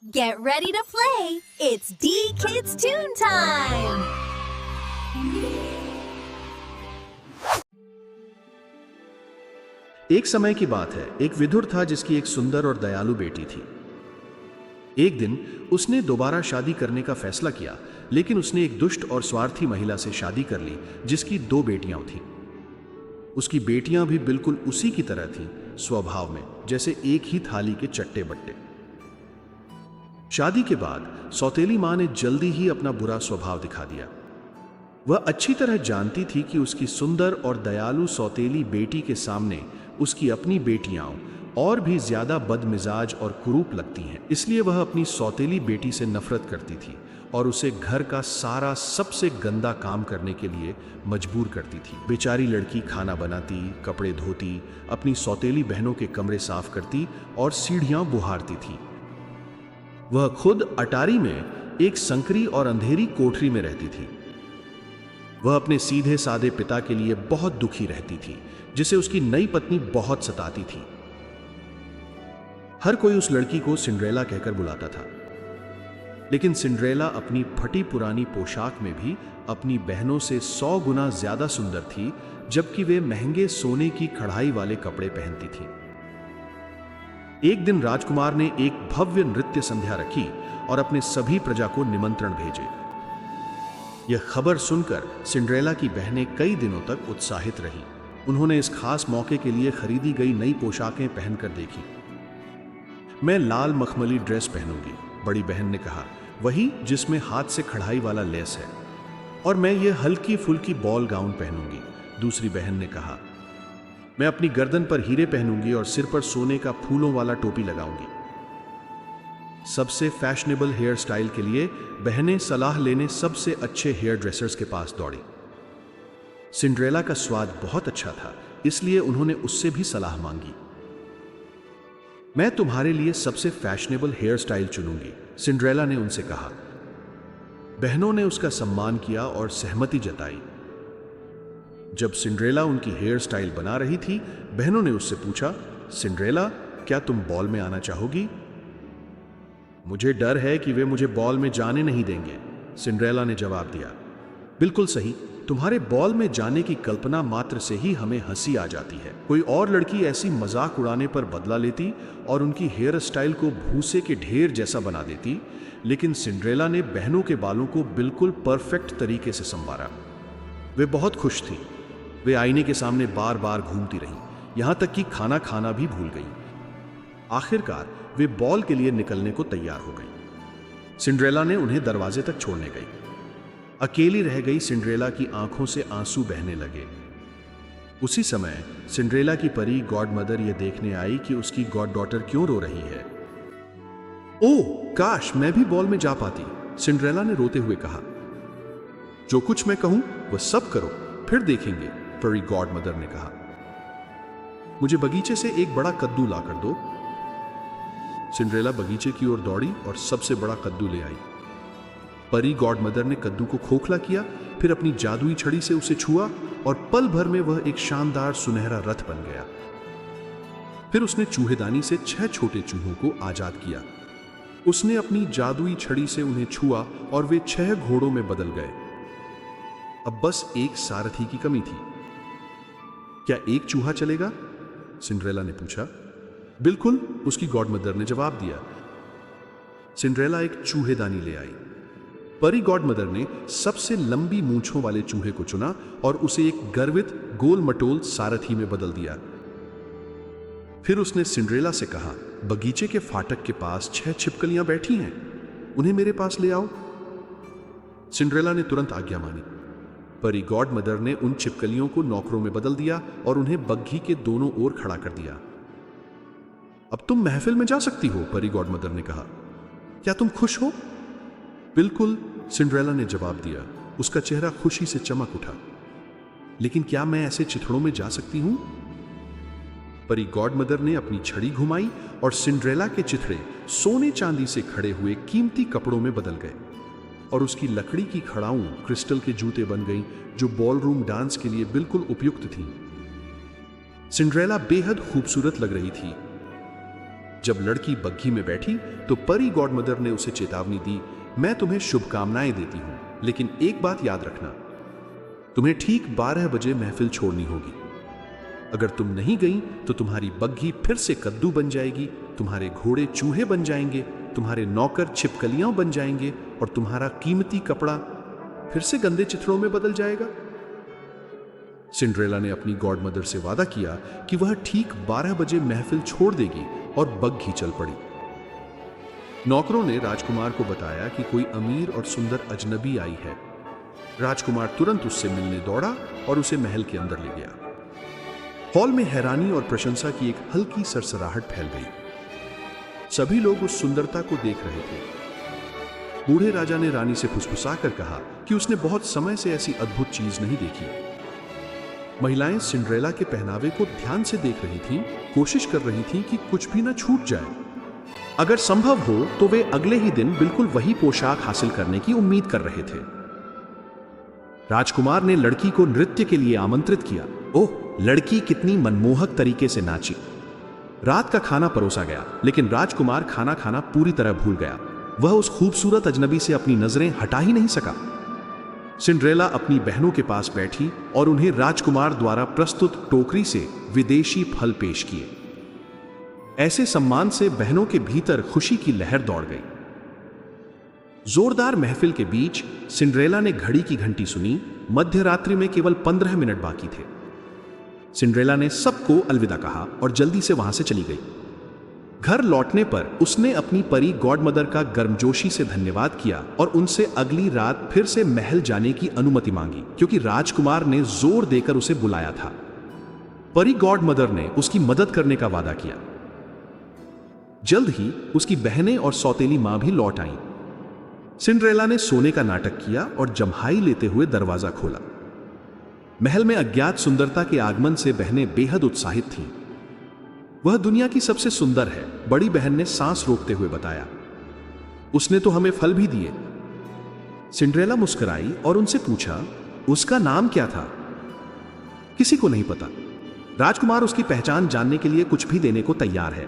Get ready to play! It's D-Kids Toon Time! एक समय की बात है, एक विदुर था जिसकी एक सुंदर और दयालु बेटी थी। एक दिन उसने दोबारा शादी करने का फैसला किया, लेकिन उसने एक दुष्ट और स्वार्थी महिला से शादी कर ली जिसकी 2 बेटियां थीं। उसकी बेटियां भी बिल्कुल उसी की तरह थीं, स्वभाव में जैसे एक ही थाली के चट्टे बट्टे। शादी के बाद सौतेली मां ने जल्दी ही अपना बुरा स्वभाव दिखा दिया। वह अच्छी तरह जानती थी कि उसकी सुंदर और दयालु सौतेली बेटी के सामने उसकी अपनी बेटियां और भी ज्यादा बदमिजाज और कुरूप लगती हैं। इसलिए वह अपनी सौतेली बेटी से नफरत करती थी और उसे घर का सारा सबसे गंदा काम करने के लिए मजबूर करती थी। बेचारी लड़की खाना बनाती, कपड़े धोती, अपनी सौतेली बहनों के कमरे साफ करती और सीढ़ियां बुहारती थी। वह खुद अटारी में एक संकरी और अंधेरी कोठरी में रहती थी। वह अपने सीधे साधे पिता के लिए बहुत दुखी रहती थी, जिसे उसकी नई पत्नी बहुत सताती थी। हर कोई उस लड़की को सिंड्रेला कहकर बुलाता था, लेकिन सिंड्रेला अपनी फटी पुरानी पोशाक में भी अपनी बहनों से 100 गुना ज्यादा सुंदर थी, जबकि वे महंगे सोने की कढ़ाई वाले कपड़े पहनती थी। एक दिन राजकुमार ने एक भव्य नृत्य संध्या रखी और अपने सभी प्रजा को निमंत्रण भेजे। यह खबर सुनकर सिंड्रेला की बहनें कई दिनों तक उत्साहित रहीं। उन्होंने इस खास मौके के लिए खरीदी गई नई पोशाकें पहनकर देखी। मैं लाल मखमली ड्रेस पहनूंगी, बड़ी बहन ने कहा, वही जिसमें हाथ से कढ़ाई वाला लेस है। और मैं ये हल्की फुल्की बॉल गाउन पहनूंगी, दूसरी बहन ने कहा। मैं अपनी गर्दन पर हीरे पहनूंगी और सिर पर सोने का फूलों वाला टोपी लगाऊंगी। सबसे फैशनेबल हेयर स्टाइल के लिए बहनें सलाह लेने सबसे अच्छे हेयर ड्रेसर्स के पास दौड़ी। सिंड्रेला का स्वाद बहुत अच्छा था, इसलिए उन्होंने उससे भी सलाह मांगी। मैं तुम्हारे लिए सबसे फैशनेबल हेयर स्टाइल चुनूंगी, सिंड्रेला ने उनसे कहा। बहनों ने उसका सम्मान किया और सहमति जताई। जब सिंड्रेला उनकी हेयर स्टाइल बना रही थी, बहनों ने उससे पूछा, सिंड्रेला, क्या तुम बॉल में आना चाहोगी? मुझे डर है कि वे मुझे बॉल में जाने नहीं देंगे, सिंड्रेला ने जवाब दिया। बिल्कुल सही, तुम्हारे बॉल में जाने की कल्पना मात्र से ही हमें हंसी आ जाती है। कोई और लड़की ऐसी मजाक उड़ाने पर बदला लेती और उनकी हेयर स्टाइल को भूसे के ढेर जैसा बना देती, लेकिन सिंड्रेला ने बहनों के बालों को बिल्कुल परफेक्ट तरीके से संवारा। वे बहुत खुश थी। वे आईने के सामने बार बार घूमती रहीं, यहां तक कि खाना खाना भी भूल गई। आखिरकार वे बॉल के लिए निकलने को तैयार हो गई। सिंड्रेला ने उन्हें दरवाजे तक छोड़ने गई। अकेली रह गई सिंड्रेला की आंखों से आंसू बहने लगे। उसी समय सिंड्रेला की परी गॉड मदर यह देखने आई कि उसकी गॉड डॉटर क्यों रो रही है। ओह, काश मैं भी बॉल में जा पाती, सिंड्रेला ने रोते हुए कहा। जो कुछ मैं कहूं वह सब करो, फिर देखेंगे, परी गॉड मदर ने कहा। मुझे बगीचे से एक बड़ा कद्दू लाकर दो। सिंड्रेला बगीचे की ओर दौड़ी और सबसे बड़ा कद्दू ले आई। परी गॉड मदर ने कद्दू को खोखला किया, फिर अपनी जादुई छड़ी से उसे छुआ और पल भर में वह एक शानदार सुनहरा रथ बन गया। फिर उसने चूहेदानी से 6 छोटे चूहों को आजाद किया। उसने अपनी जादुई छड़ी से उन्हें छुआ और वे 6 घोड़ों में बदल गए। अब बस एक सारथी की कमी थी। क्या एक चूहा चलेगा? सिंड्रेला ने पूछा। बिल्कुल, उसकी गॉड मदर ने जवाब दिया। सिंड्रेला एक चूहेदानी ले आई। परी गॉड मदर ने सबसे लंबी मूंछों वाले चूहे को चुना और उसे एक गर्वित गोल मटोल सारथी में बदल दिया। फिर उसने सिंड्रेला से कहा, बगीचे के फाटक के पास 6 छिपकलियां बैठी हैं, उन्हें मेरे पास ले आओ। सिंड्रेला ने तुरंत आज्ञा मानी। परी गॉड मदर ने उन छिपकलियों को नौकरों में बदल दिया और उन्हें बग्घी के दोनों ओर खड़ा कर दिया। अब तुम महफिल में जा सकती हो, परी गॉड मदर ने कहा। क्या तुम खुश हो? बिल्कुल, सिंड्रेला ने जवाब दिया। उसका चेहरा खुशी से चमक उठा। लेकिन क्या मैं ऐसे चिथड़ों में जा सकती हूं? परी गॉड मदर ने अपनी छड़ी घुमाई और सिंड्रेला के चिथड़े सोने चांदी से खड़े हुए कीमती कपड़ों में बदल गए और उसकी लकड़ी की खड़ाऊं क्रिस्टल के जूते बन गईं, जो बॉलरूम डांस के लिए बिल्कुल उपयुक्त थीं। सिंड्रेला बेहद खूबसूरत लग रही थी। जब लड़की बग्घी में बैठी तो परी गॉडमदर ने उसे चेतावनी दी, मैं तुम्हें शुभकामनाएं देती हूं, लेकिन एक बात याद रखना, तुम्हें ठीक 12 बजे महफिल छोड़नी होगी। अगर तुम नहीं गई तो तुम्हारी बग्घी फिर से कद्दू बन जाएगी, तुम्हारे घोड़े चूहे बन जाएंगे, तुम्हारे नौकर छिपकलियां बन जाएंगे और तुम्हारा कीमती कपड़ा फिर से गंदे चिथड़ों में बदल जाएगा। सिंड्रेला ने अपनी गॉडमदर से वादा किया कि वह ठीक 12 बजे महफिल छोड़ देगी और बग्घी चल पड़ी। नौकरों ने राजकुमार को बताया कि कोई अमीर और सुंदर अजनबी आई है। राजकुमार तुरंत उससे मिलने दौड़ा और उसे महल के अंदर ले गया। हॉल में हैरानी और प्रशंसा की एक हल्की सरसराहट फैल गई। सभी लोग उस सुंदरता को देख रहे थे। बूढ़े राजा ने रानी से फुसफुसाकर कहा कि उसने बहुत समय से ऐसी अद्भुत चीज नहीं देखी। महिलाएं सिंड्रेला के पहनावे को ध्यान से देख रही थीं, कोशिश कर रही थीं कि कुछ भी न छूट जाए। अगर संभव हो तो वे अगले ही दिन बिल्कुल वही पोशाक हासिल करने की उम्मीद कर रहे थे। राजकुमार ने लड़की को नृत्य के लिए आमंत्रित किया। ओह, लड़की कितनी मनमोहक तरीके से नाची। रात का खाना परोसा गया, लेकिन राजकुमार खाना खाना पूरी तरह भूल गया। वह उस खूबसूरत अजनबी से अपनी नजरें हटा ही नहीं सका। सिंड्रेला अपनी बहनों के पास बैठी और उन्हें राजकुमार द्वारा प्रस्तुत टोकरी से विदेशी फल पेश किए। ऐसे सम्मान से बहनों के भीतर खुशी की लहर दौड़ गई। जोरदार महफिल के बीच सिंड्रेला ने घड़ी की घंटी सुनी। मध्य रात्रि में केवल 15 मिनट बाकी थे। सिंड्रेला ने सबको अलविदा कहा और जल्दी से वहां से चली गई। घर लौटने पर उसने अपनी परी गॉडमदर का गर्मजोशी से धन्यवाद किया और उनसे अगली रात फिर से महल जाने की अनुमति मांगी, क्योंकि राजकुमार ने जोर देकर उसे बुलाया था। परी गॉडमदर ने उसकी मदद करने का वादा किया। जल्द ही उसकी बहनें और सौतेली मां भी लौट आईं। सिंड्रेला ने सोने का नाटक किया और जम्हाई लेते हुए दरवाजा खोला। महल में अज्ञात सुंदरता के आगमन से बहनें बेहद उत्साहित थीं। वह दुनिया की सबसे सुंदर है, बड़ी बहन ने सांस रोकते हुए बताया। उसने तो हमें फल भी दिए। सिंड्रेला मुस्कुराई और उनसे पूछा, उसका नाम क्या था? किसी को नहीं पता। राजकुमार उसकी पहचान जानने के लिए कुछ भी देने को तैयार है।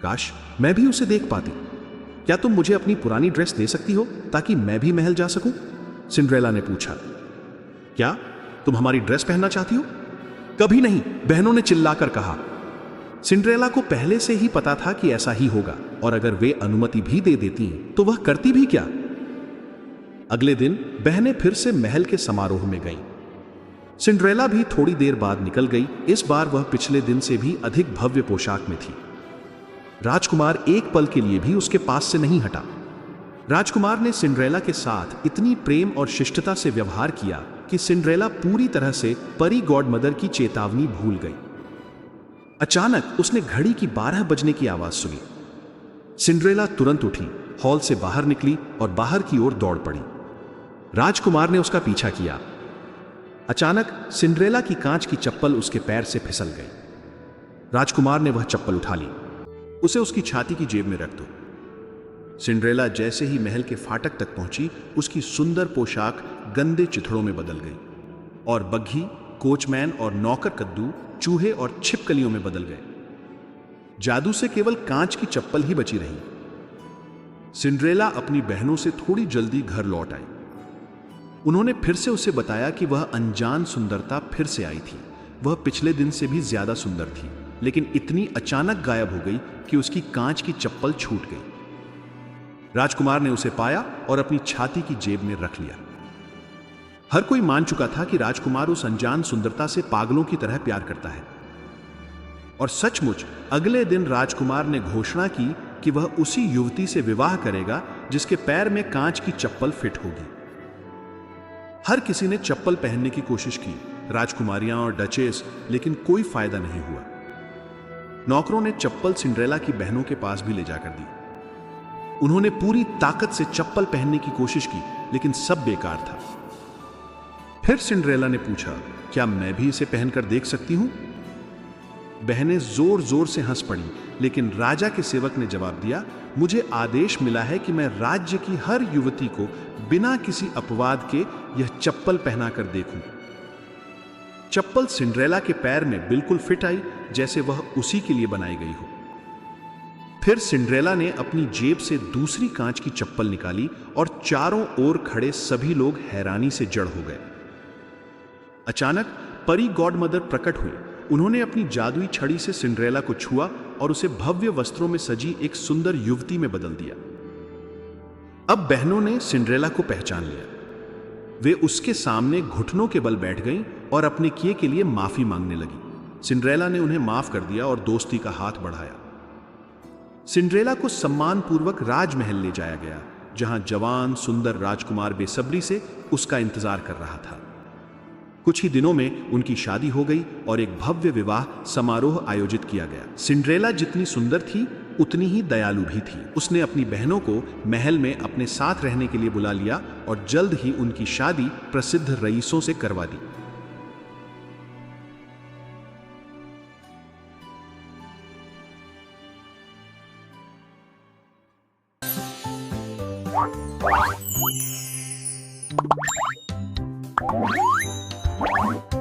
काश मैं भी उसे देख पाती। क्या तुम मुझे अपनी पुरानी ड्रेस दे सकती हो ताकि मैं भी महल जा सकूं? सिंड्रेला ने पूछा। क्या तुम हमारी ड्रेस पहनना चाहती हो? कभी नहीं, बहनों ने चिल्लाकर कहा। सिंड्रेला को पहले से ही पता था कि ऐसा ही होगा, और अगर वे अनुमति भी दे देती तो वह करती भी क्या। अगले दिन बहनें फिर से महल के समारोह में गईं। सिंड्रेला भी थोड़ी देर बाद निकल गई। इस बार वह पिछले दिन से भी अधिक भव्य पोशाक में थी। राजकुमार एक पल के लिए भी उसके पास से नहीं हटा। राजकुमार ने सिंड्रेला के साथ इतनी प्रेम और शिष्टता से व्यवहार किया कि सिंड्रेला पूरी तरह से परी गॉडमदर की चेतावनी भूल गई। अचानक उसने घड़ी की 12 बजने की आवाज सुनी। सिंड्रेला तुरंत उठी, हॉल से बाहर निकली और बाहर की ओर दौड़ पड़ी। राजकुमार ने उसका पीछा किया। अचानक सिंड्रेला की कांच की चप्पल उसके पैर से फिसल गई। राजकुमार ने वह चप्पल उठा ली। उसे उसकी छाती की जेब में रख दो। सिंड्रेला जैसे ही महल के फाटक तक पहुंची, उसकी सुंदर पोशाक गंदे चिथड़ों में बदल गई और बग्घी, कोचमैन और नौकर कद्दू, चूहे और छिपकलियों में बदल गए। जादू से केवल कांच की चप्पल ही बची रही। सिंड्रेला अपनी बहनों से थोड़ी जल्दी घर लौट आई। उन्होंने फिर से उसे बताया कि वह अनजान सुंदरता फिर से आई थी। वह पिछले दिन से भी ज्यादा सुंदर थी, लेकिन इतनी अचानक गायब हो गई कि उसकी कांच की चप्पल छूट गई। राजकुमार ने उसे पाया और अपनी छाती की जेब में रख लिया। हर कोई मान चुका था कि राजकुमार उस अनजान सुंदरता से पागलों की तरह प्यार करता है। और सचमुच अगले दिन राजकुमार ने घोषणा की कि वह उसी युवती से विवाह करेगा जिसके पैर में कांच की चप्पल फिट होगी। हर किसी ने चप्पल पहनने की कोशिश की, राजकुमारियां और डचेस, लेकिन कोई फायदा नहीं हुआ। नौकरों ने चप्पल सिंड्रेला की बहनों के पास भी ले जाकर दी। उन्होंने पूरी ताकत से चप्पल पहनने की कोशिश की, लेकिन सब बेकार था। फिर सिंड्रेला ने पूछा, क्या मैं भी इसे पहनकर देख सकती हूं? बहनें जोर जोर से हंस पड़ी, लेकिन राजा के सेवक ने जवाब दिया, मुझे आदेश मिला है कि मैं राज्य की हर युवती को बिना किसी अपवाद के यह चप्पल पहनाकर देखूं। चप्पल सिंड्रेला के पैर में बिल्कुल फिट आई, जैसे वह उसी के लिए बनाई गई हो। फिर सिंड्रेला ने अपनी जेब से दूसरी कांच की चप्पल निकाली और चारों ओर खड़े सभी लोग हैरानी से जड़ हो गए। अचानक परी गॉडमदर प्रकट हुई। उन्होंने अपनी जादुई छड़ी से सिंड्रेला को छुआ और उसे भव्य वस्त्रों में सजी एक सुंदर युवती में बदल दिया। अब बहनों ने सिंड्रेला को पहचान लिया। वे उसके सामने घुटनों के बल बैठ गईं और अपने किए के लिए माफी मांगने लगी। सिंड्रेला ने उन्हें माफ कर दिया और दोस्ती का हाथ बढ़ाया। सिंड्रेला को सम्मानपूर्वक राजमहल ले जाया गया, जहां जवान सुंदर राजकुमार बेसब्री से उसका इंतजार कर रहा था। कुछ ही दिनों में उनकी शादी हो गई और एक भव्य विवाह समारोह आयोजित किया गया। सिंड्रेला जितनी सुंदर थी उतनी ही दयालु भी थी। उसने अपनी बहनों को महल में अपने साथ रहने के लिए बुला लिया और जल्द ही उनकी शादी प्रसिद्ध रईसों से करवा दी। What?